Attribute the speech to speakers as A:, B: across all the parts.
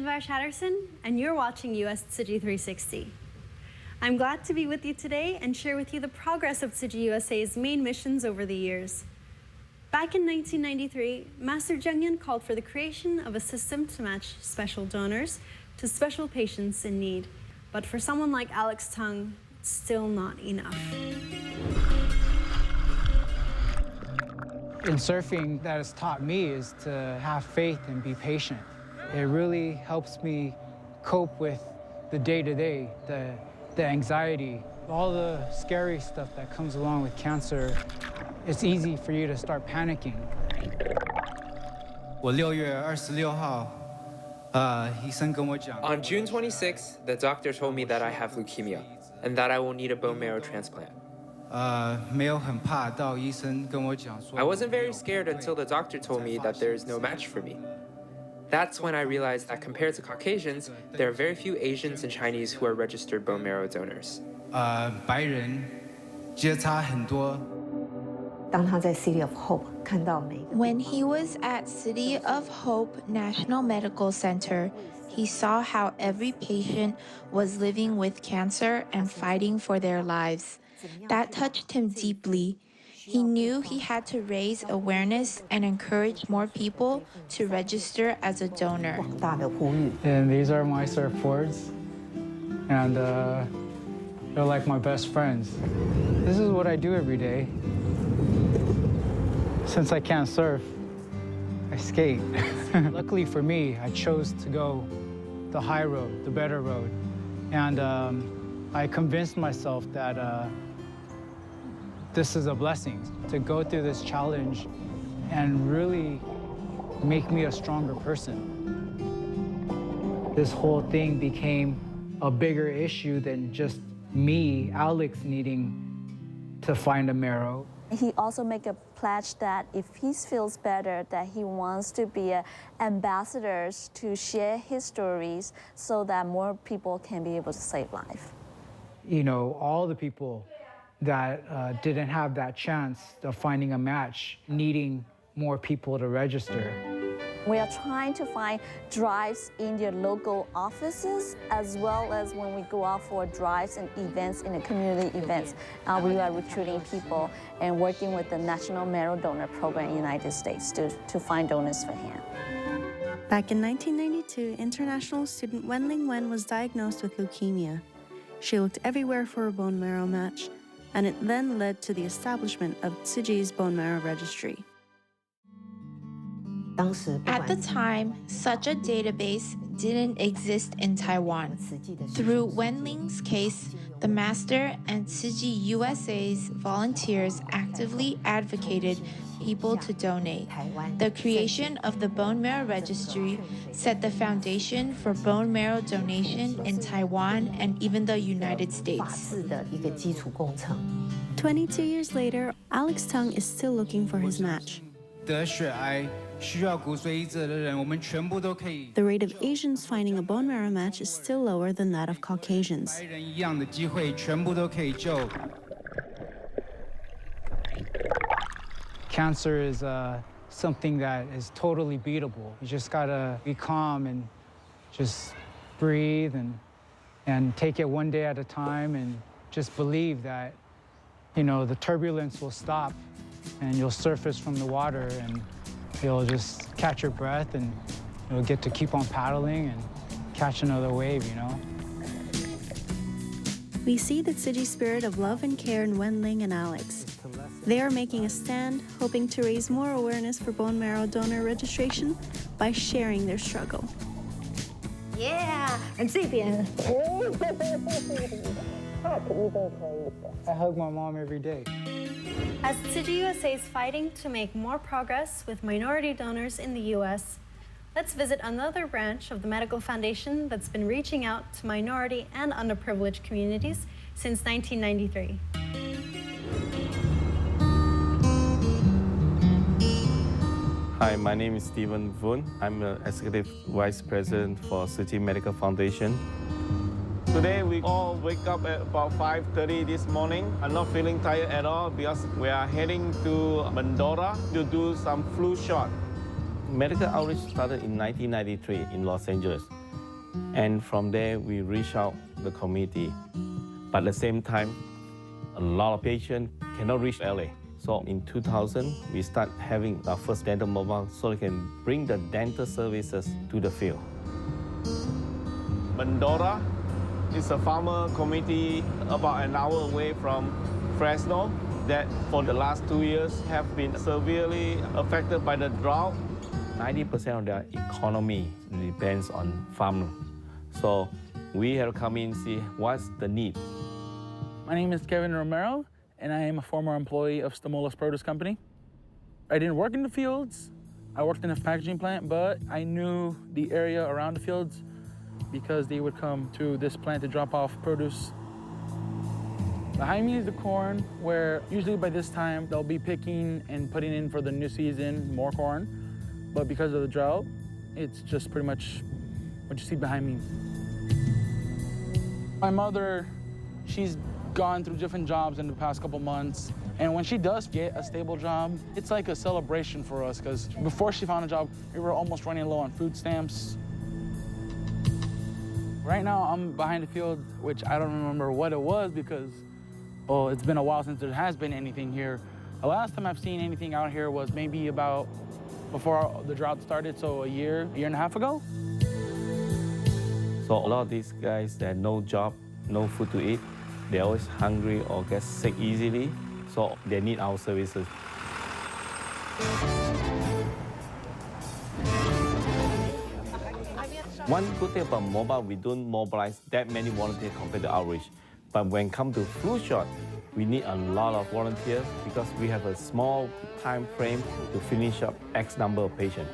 A: Vash Hatterson, and you're watching USTC360. I'm glad to be with you today and share with you the progress of Tzu Chi USA's main missions over the years. Back in 1993, Master Jungyan called for the creation of a system to match special donors to special patients in need. But for someone like Alex Tung, it's still not enough.
B: In surfing, that has taught me is to have faith and be patient. It really helps me cope with the day-to-day, the anxiety, all the scary stuff that comes along with cancer. It's easy for you to start panicking.
C: 我6月26号，医生跟我讲。
D: On June 26th, the doctor told me that I have leukemia and that I will need a bone marrow transplant.
C: 没有很怕，到医生跟我讲说。
D: I wasn't very scared until the doctor told me that there is no match for me. That's when I realized that compared to Caucasians, there are very few Asians and Chinese who are registered bone marrow donors.
C: 白人接差很多。
E: 当他在 City of Hope 看到每个。
F: When he was at City of Hope National Medical Center, he saw how every patient was living with cancer and fighting for their lives. That touched him deeply. He knew he had to raise awareness and encourage more people to register as a donor.
B: And these are my surfboards, and they're like my best friends. This is what I do every day. Since I can't surf, I skate. Luckily for me, I chose to go the high road, the better road. And I convinced myself that this is a blessing to go through this challenge and really make me a stronger person. This whole thing became a bigger issue than just me, Alex, needing to find a marrow.
G: He also made a pledge that if he feels better, that he wants to be ambassadors to share his stories so that more people can be able to save life.
B: You know, all the people that didn't have that chance of finding a match, needing more people to register.
G: We are trying to find drives in your local offices, as well as when we go out for drives and events in the community events. We are recruiting people and working with the National Marrow Donor Program in the United States to find donors for him.
A: Back in 1992, international student Wenling Wen was diagnosed with leukemia. She looked everywhere for a bone marrow match, and it then led to the establishment of Tzu Chi's Bone Marrow Registry.
F: At the time, such a database didn't exist in Taiwan. Through Wenling's case, the Master and Tzu Chi USA's volunteers actively advocated people to donate. The creation of the Bone Marrow Registry set the foundation for bone marrow donation in Taiwan and even the United States.
A: 22 years later, Alex Tung is still looking for his match.
C: 得血癌需要骨髓移植的人，我们全部都可以。
A: The rate of Asians finding a bone marrow match is still lower than that of Caucasians.
C: 白人一样的机会，全部都可以救。
B: Cancer is something that is totally beatable. You just gotta be calm and just breathe and take it one day at a time and just believe that, you know, the turbulence will stop and you'll surface from the water and you'll just catch your breath and you'll get to keep on paddling and catch another wave, you know? We see the Tzu Chi spirit of love and care in Wenling and Alex. They are making a stand, hoping to raise more awareness for bone marrow donor registration by sharing their struggle.
E: Yeah, 这边。
B: I hug my mom every day.
A: As Tzu Chi USA is fighting to make more progress with minority donors in the U.S., let's visit another branch of the Medical Foundation that's been reaching out to minority and underprivileged communities since 1993.
H: Hi, my name is Stephen Vun. I'm the Executive Vice President for Tzu Chi Medical Foundation.
I: Today we all wake up at about 5:30 this morning. I'm not feeling tired at all because we are heading to Mendota to do some flu shot.
H: Medical outreach started in 1993 in Los Angeles. And from there, we reach out the community. But at the same time, a lot of patients cannot reach LA. So in 2000, we start having our first dental mobile so we can bring the dental services to the field.
I: Mendora is a farmer community about an hour away from Fresno that for the last 2 years have been severely affected by the drought.
H: 90% of their economy depends on farming. So we have to come in and see what's the need.
J: My name is Kevin Romero, and I am a former employee of Stimulus Produce Company. I didn't work in the fields. I worked in a packaging plant, but I knew the area around the fields because they would come to this plant to drop off produce. Behind me is the corn, where usually by this time they'll be picking and putting in for the new season more corn. But because of the drought, it's just pretty much what you see behind me. My mother, she's gone through different jobs in the past couple months. And when she does get a stable job, it's like a celebration for us, because before she found a job, we were almost running low on food stamps. Right now, I'm behind the field, which I don't remember what it was because, well, it's been a while since there has been anything here. The last time I've seen anything out here was maybe about before the drought started, so a year and a half ago.
H: So a lot of these guys, they have no job, no food to eat. They're always hungry or get sick easily, so they need our services. One good thing about mobile, we don't mobilize that many volunteers compared to outreach. But when it comes to flu shot, we need a lot of volunteers because we have a small time frame to finish up X number of patients.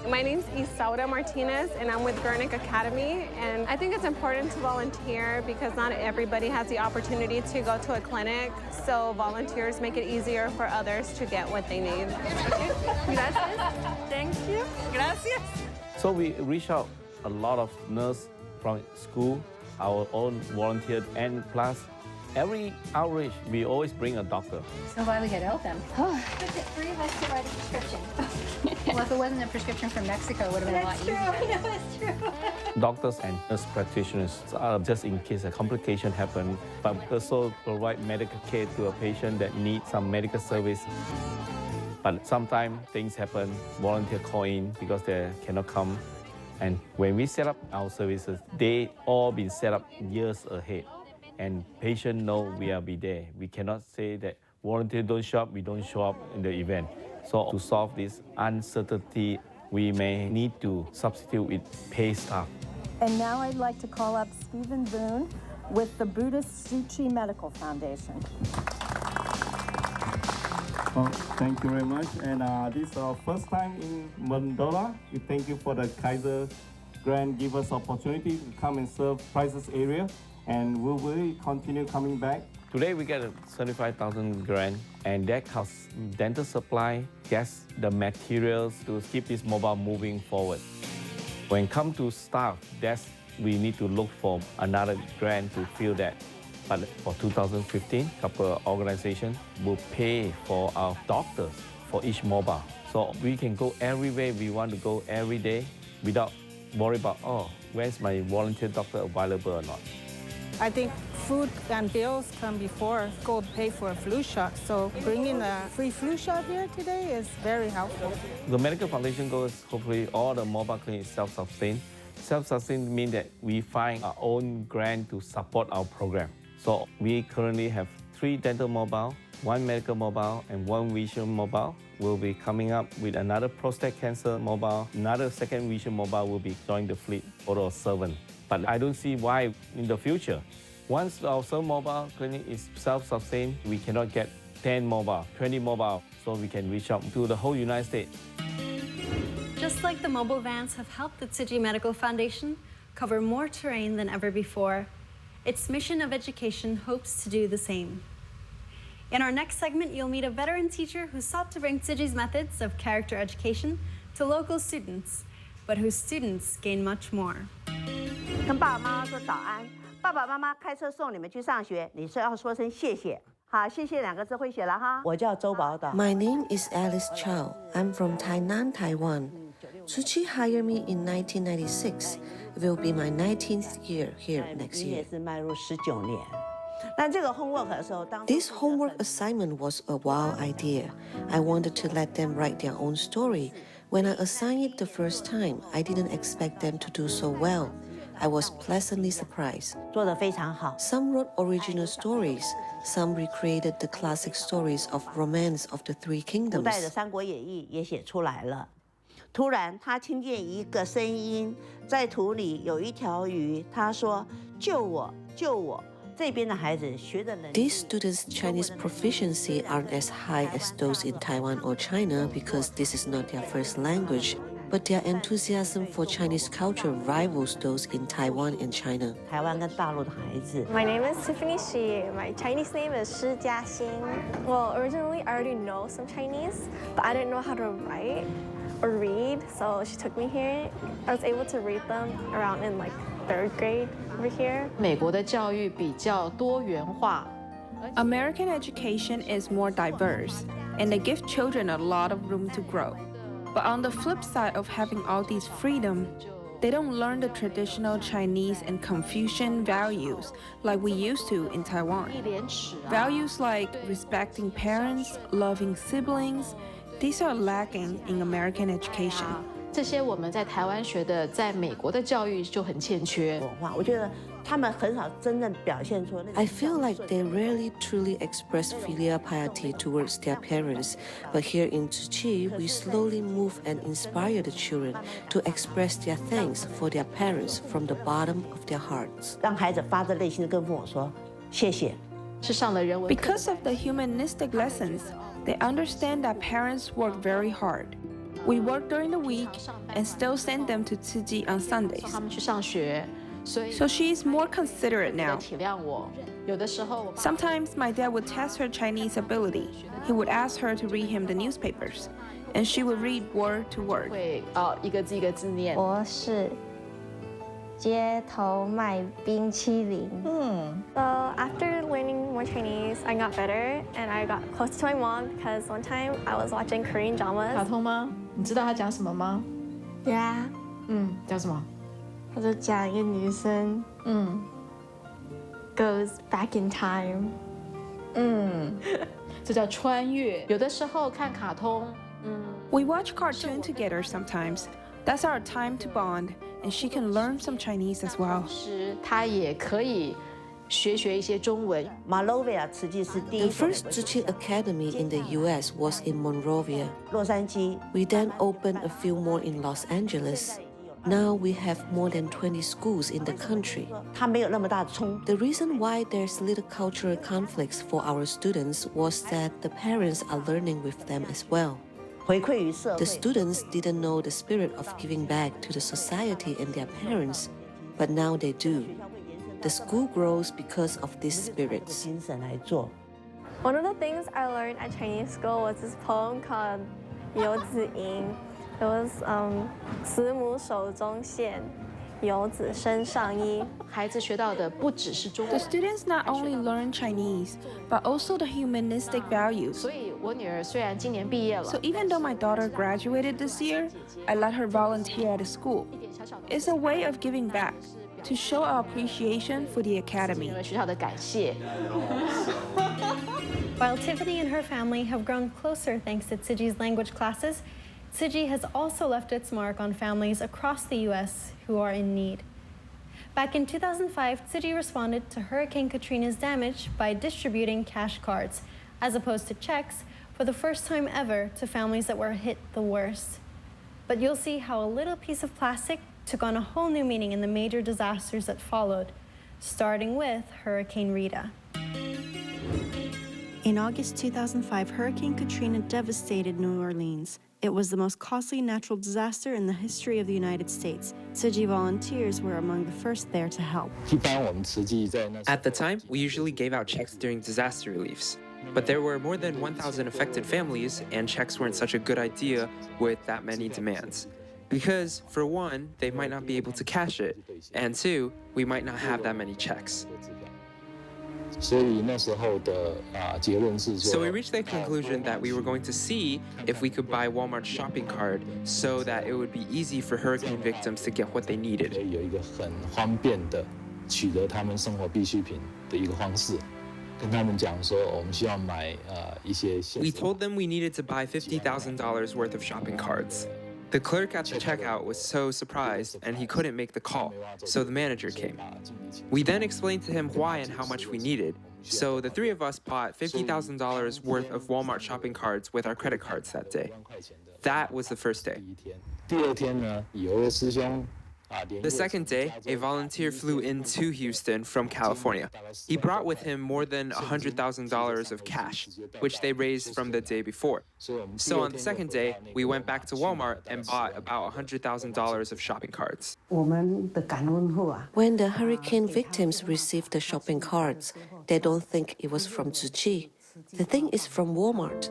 K: My name's Isaura Martinez, and I'm with Gurnick Academy. And I think it's important to volunteer because not everybody has the opportunity to go to a clinic. So volunteers make it easier for others to get what they need. Gracias. Thank you. Gracias.
H: So we reach out a lot of nurses from school, our own volunteers, and plus every outreach, we always bring a doctor.
L: So why we gotta help them? Oh. But the three of us to write a prescription. Well, if it wasn't a prescription from Mexico, it would have been a lot easier. That's true. I know, that's true.
H: Doctors and nurse practitioners are just in case a complication happens, but also provide medical care to a patient that needs some medical service. But sometimes things happen, volunteers call in because they cannot come. And when we set up our services, they all been set up years ahead. And patients know we will be there. We cannot say that volunteers don't show up, we don't show up in the event. So to solve this uncertainty, we may need to substitute with paid staff.
M: And now I'd like to call up Stephen Boone with the Buddhist Tzu Chi Medical Foundation.
I: Oh, thank you very much. And this is our first time in Mendora. We thank you for the Kaiser grant, give us opportunity to come and serve crisis area. And we will continue coming back.
H: Today we get a 75,000 grant, and that costs dental supply, gas, the materials to keep this mobile moving forward. When it comes to staff, we need to look for another grant to fill that. But for 2015, a couple of organizations will pay for our doctors for each mobile. So we can go everywhere we want to go every day without worry about, oh, where's my volunteer doctor available or not.
N: I think food and bills come before go pay for a flu shot. So bringing a free flu shot here today is very helpful.
H: The medical foundation goes, hopefully all the mobile clinics self-sustained. Self-sustained means that we find our own grant to support our program. So we currently have 3 dental mobile, 1 medical mobile, and 1 vision mobile. We'll be coming up with another prostate cancer mobile. Another second vision mobile will be joining the fleet, total of 7. But I don't see why in the future, once our mobile clinic is self-sustained, we cannot get 10 mobile, 20 mobile, so we can reach out to the whole United States.
A: Just like the mobile vans have helped the Tzu Chi Medical Foundation cover more terrain than ever before, its mission of education hopes to do the same. In our next segment, you'll meet a veteran teacher who sought to bring Tzu Chi's methods of character education to local students, but whose students gain much more.
O: 跟爸爸妈妈说早安，爸爸妈妈开车送你们去上学，你是要说声谢谢。好，谢谢2个字会写了哈。我叫周宝岛。
P: My name is Alex Tung. I'm from Tainan, Taiwan. Tzu Chi hired me in 1996. It will be my 19th year here next year.
O: 也是迈入19年。那这个 homework 的时候，当
P: This homework assignment was a wild idea. I wanted to let them write their own story. When I assigned it the first time, I didn't expect them to do so well. I was pleasantly surprised.
O: 做得非常好。
P: Some wrote original stories. Some recreated the classic stories of romance of the Three
O: 古代的
P: Kingdoms.
O: 三国演义也写出来了。突然，他听见一个声音，在土里有一条鱼。他说：“救我，救我！”这边的孩子学的能力。
P: These students' Chinese proficiency aren't as high as those in Taiwan or China because this is not their first language, but their enthusiasm for Chinese culture rivals those in Taiwan and China.
O: 台湾跟大陆的孩子。
Q: My name is Tiffany Shi. My Chinese name is Shi Jiaxin. Well, originally I already know some Chinese, but I didn't know how to write or read, so she took me here. I was able to read them around in like 3rd grade over here.
R: 美国的教育比较多元化。
F: American education is more diverse, and they give children a lot of room to grow. But on the flip side of having all these freedom, they don't learn the traditional Chinese and Confucian values like we used to in Taiwan. Values like respecting parents, loving siblings, these are lacking in American education.
R: 这些我们在台湾学的，在美国的教育就很欠缺。
O: 我觉得他们很少真正表现出那个。
P: I feel like they rarely truly express filial piety towards their parents, but here in Tzu Chi, we slowly move and inspire the children to express their thanks for their parents from the bottom of their hearts.
O: 让孩子发自内心的跟父母说谢谢。
R: 是上了人文课。
F: Because of the humanistic lessons, they understand that parents work very hard. We work during the week and still send them to Tzu Chi on Sundays.
R: 他们去上学，所以
F: So she is more considerate now.
R: 体谅我。有的时候，
F: Sometimes my dad would test her Chinese ability. He would ask her to read him the newspapers, and she would read word to word.
R: 会一个字一个字念。
Q: 我是街头卖冰淇淋。So after learning more Chinese, I got better and I got close to my mom because one time I was watching Korean dramas.
R: 卡通吗？你知道他讲什么吗？
Q: Yeah.
R: 讲什么？
Q: 他就讲一个女生goes back in time.
R: 这叫穿越。有的时候看卡通，
F: We watch cartoon together sometimes. That's our time to bond, and she can learn some Chinese as well.
R: 是她也可以学一些中文。
O: Monrovia 慈济是第
P: The
O: 一所
P: first Tzu Chi Academy in the US was in Monrovia.
O: 洛杉矶。
P: We then opened a few more in Los Angeles. Now we have more than 20 schools in the country.
O: 他没有那么大的冲。
P: The reason why there's little cultural conflicts for our students was that the parents are learning with them as well.
O: 回馈于社会。
P: The students didn't know the spirit of giving back to the society and their parents, but now they do. The school grows because of these spirits.
O: 精神来做。
Q: One of the things I learned at Chinese school was this poem called 游子吟. It was 慈母手中线，游子身上衣。
R: 孩子学到的不只是中文。
F: The students not only learn Chinese, but also the humanistic values.
R: 所以我女儿虽然今年毕业了
F: So even though my daughter graduated this year, I let her volunteer at a school. It's a way of giving back, to show our appreciation for the academy.
R: 学校的感谢。
A: While Tiffany and her family have grown closer thanks to Tzu Chi's language classes, Tzu Chi has also left its mark on families across the US who are in need. Back in 2005, Tzu Chi responded to Hurricane Katrina's damage by distributing cash cards, as opposed to checks, for the first time ever to families that were hit the worst. But you'll see how a little piece of plastic took on a whole new meaning in the major disasters that followed, starting with Hurricane Rita. In August 2005, Hurricane Katrina devastated New Orleans. It was the most costly natural disaster in the history of the United States. Tzu Chi volunteers were among the first there to help.
D: At the time, we usually gave out checks during disaster reliefs. But there were more than 1,000 affected families, and checks weren't such a good idea with that many demands. Because, for one, they might not be able to cash it, and two, we might not have that many checks. So we reached the conclusion that we were going to see if we could buy Walmart's shopping cart so that it would be easy for hurricane victims to get what they needed. We told them we needed to buy $50,000 worth of shopping carts. The clerk at the checkout was so surprised and he couldn't make the call, so the manager came. We then explained to him why and how much we needed, so the three of us bought $50,000 worth of Walmart shopping carts with our credit cards that day. That was the first day. The second day, a volunteer flew into Houston from California. He brought with him more than $100,000 of cash, which they raised from the day before. So on the second day, we went back to Walmart and bought about $100,000 of shopping carts.
P: When the hurricane victims received the shopping carts, they don't think it was from Tzu Chi. They think it's from Walmart.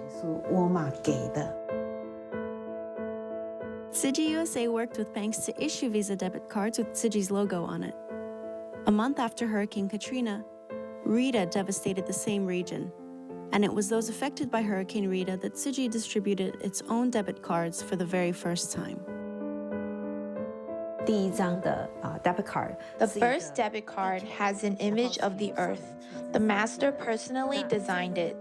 A: Tzu Chi USA worked with banks to issue Visa debit cards with Tzu Chi's logo on it. A month after Hurricane Katrina, Rita devastated the same region, and it was those affected by Hurricane Rita that Tzu Chi distributed its own debit cards for the very first time.
F: The first debit card has an image of the earth. The master personally designed it.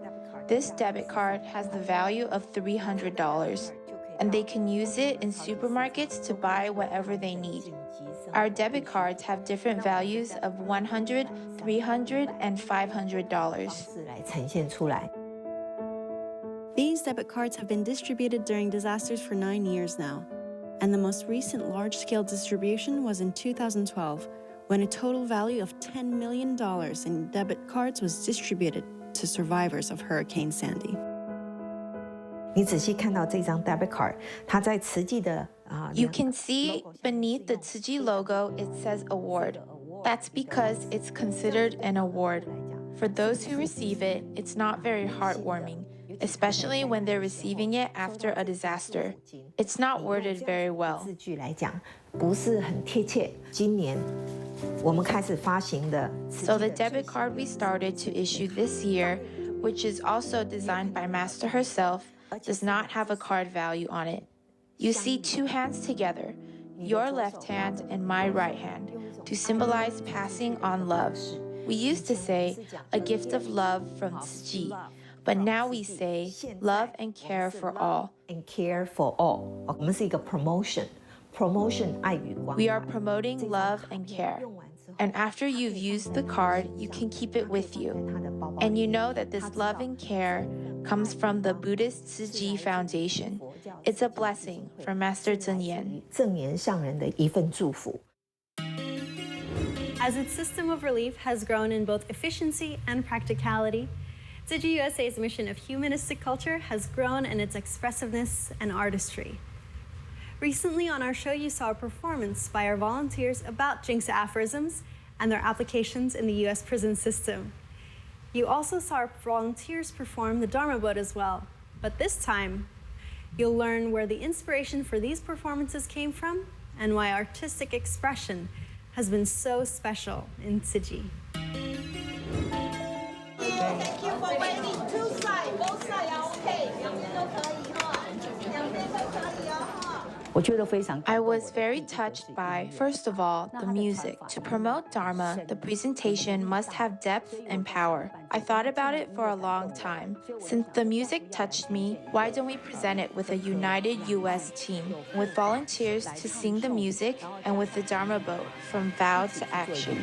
F: This debit card has the value of $300. And they can use it in supermarkets to buy whatever they need. Our debit cards have different values of $100, $300, and $500.
A: These debit cards have been distributed during disasters for 9 years now, and the most recent large-scale distribution was in 2012, when a total value of $10 million in debit cards was distributed to survivors of Hurricane Sandy.
E: You can see
F: beneath the Tzu Chi logo, it says award. That's because it's considered an award. For those who receive it, it's not very heartwarming, especially when they're receiving it after a disaster. It's not worded very well.
E: So
F: the debit card we started to issue this year, which is also designed by Master herself, does not have a card value on it. You see two hands together, your left hand and my right hand, to symbolize passing on love. We used to say, a gift of love from Tzu Chi, but now we say, love and care for all.
E: And care for all.
F: We are promoting love and care. And after you've used the card, you can keep it with you. And you know that this love and care comes from the Buddhist Tzu Chi Foundation. It's a blessing from Master Zeng Yan.
A: As its system of relief has grown in both efficiency and practicality, Tzu Chi USA's mission of humanistic culture has grown in its expressiveness and artistry. Recently on our show, you saw a performance by our volunteers about Jinx aphorisms and their applications in the US prison system. You also saw our volunteers perform the Dharma boat as well, but this time, you'll learn where the inspiration for these performances came from and why artistic expression has been so special in Tzu Chi.
S: Thank you for waiting. Two sides, both sides are okay.
F: I was very touched by, first of all, the music. To promote Dharma, the presentation must have depth and power. I thought about it for a long time. Since the music touched me, why don't we present it with a united US team, with volunteers to sing the music and with the Dharma boat from vow to action.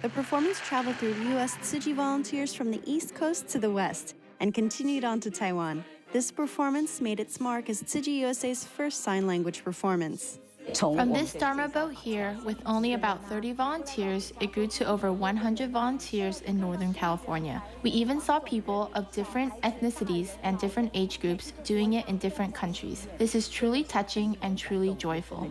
A: The performance traveled through US Tzu Chi volunteers from the East Coast to the West and continued on to Taiwan. This performance made its mark as Tzu Chi USA's first sign language performance.
F: From this Dharma boat here, with only about 30 volunteers, it grew to over 100 volunteers in Northern California. We even saw people of different ethnicities and different age groups doing it in different countries. This is truly touching and truly joyful.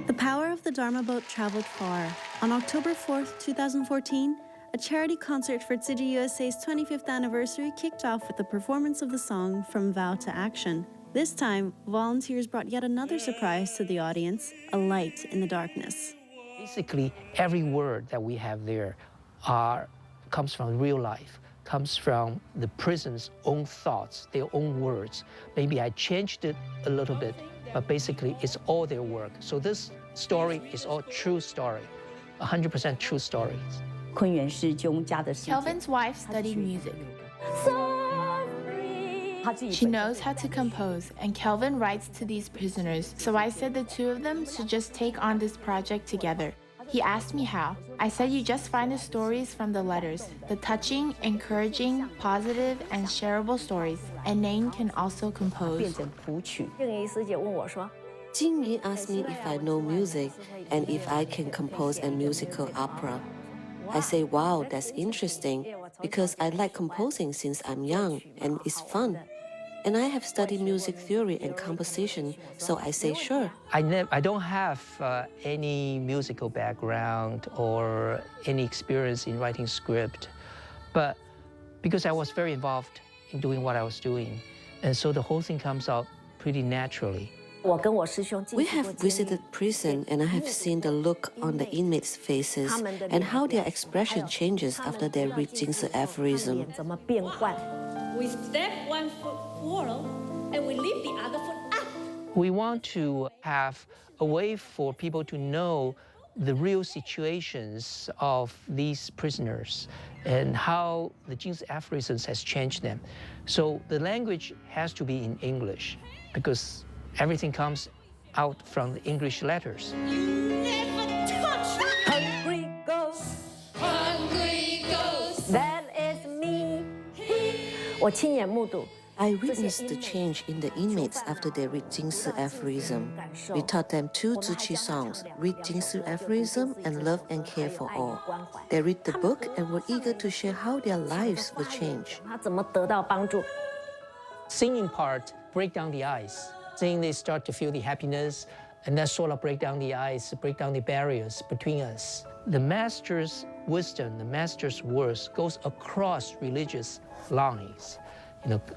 A: The power of the Dharma boat traveled far. On October 4th, 2014, a charity concert for Tzu Chi USA's 25th anniversary kicked off with the performance of the song From Vow to Action. This time, volunteers brought yet another surprise to the audience, a light in the darkness.
T: Basically, every word that we have there comes from real life, comes from the prison's own thoughts, their own words. Maybe I changed it a little bit, but basically it's all their work. So this story is all true story, 100% true stories.
F: Kelvin's wife studied music. She knows how to compose, and Kelvin writes to these prisoners, so I said the two of them should just take on this project together. He asked me how. I said you just find the stories from the letters, the touching, encouraging, positive, and shareable stories, and Nain can also compose.
P: Jingyi asked me if I know music and if I can compose a musical opera. I say, wow, that's interesting, because I like composing since I'm young, and it's fun. And I have studied music theory and composition, so I say, sure.
T: I don't have any musical background or any experience in writing script, but because I was very involved in doing what I was doing, and so the whole thing comes out pretty naturally.
P: We have visited prison, and I have seen the look on the inmates' faces and how their expression changes after they read Jing's aphorism.
S: We step one foot forward and we lift the other foot up.
T: We want to have a way for people to know the real situations of these prisoners and how the Jing's aphorisms has changed them. So the language has to be in English because everything comes out from the English letters.
S: You never touch hungry ghost. Hungry ghost.
E: That is me. 我亲眼目睹
P: I witnessed the change in the inmates after they read Jing's aphorism. We taught them 2 Tzu Chi songs, Read Jing's aphorism and Love and Care for All. They read the book and were eager to share how their lives will change.
T: Singing part, break down the ice. Singing, they start to feel the happiness, and that sort of break down the ice, break down the barriers between us. The master's wisdom, the master's words goes across religious lines.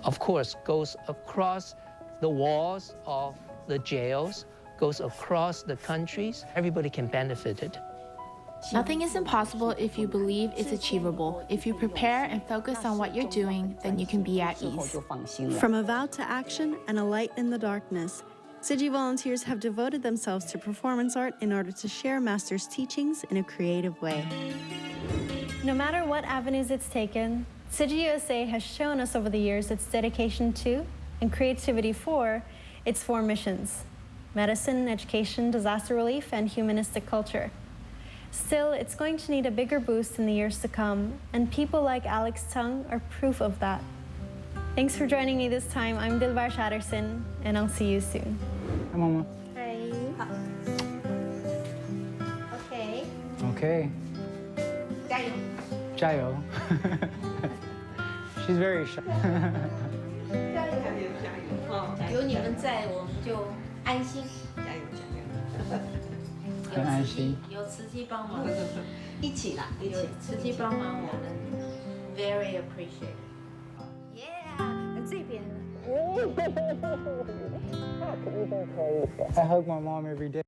T: Of course, goes across the walls of the jails, goes across the countries. Everybody can benefit it.
F: Nothing is impossible if you believe it's achievable. If you prepare and focus on what you're doing, then you can be at ease.
A: From a vow to action and a light in the darkness, Tzu Chi volunteers have devoted themselves to performance art in order to share Master's teachings in a creative way. No matter what avenues it's taken, Tzu Chi USA has shown us over the years its dedication to and creativity for its 4 missions: medicine, education, disaster relief, and humanistic culture. Still, it's going to need a bigger boost in the years to come, and people like Alex Tung are proof of that. Thanks for joining me this time. I'm Dilbar Shatterson, and I'll see you soon.
B: Hi, Mama.
A: Hi. Okay.
B: Okay.
L: 加油.
B: 加油. She's very shy.
L: 有你们在，我们就安心。加油加油！
B: 很安心。
L: 有慈济帮忙，一起啦，一起。慈济帮忙，我们 very appreciate. Yeah， 这边。
B: I hug my mom every day.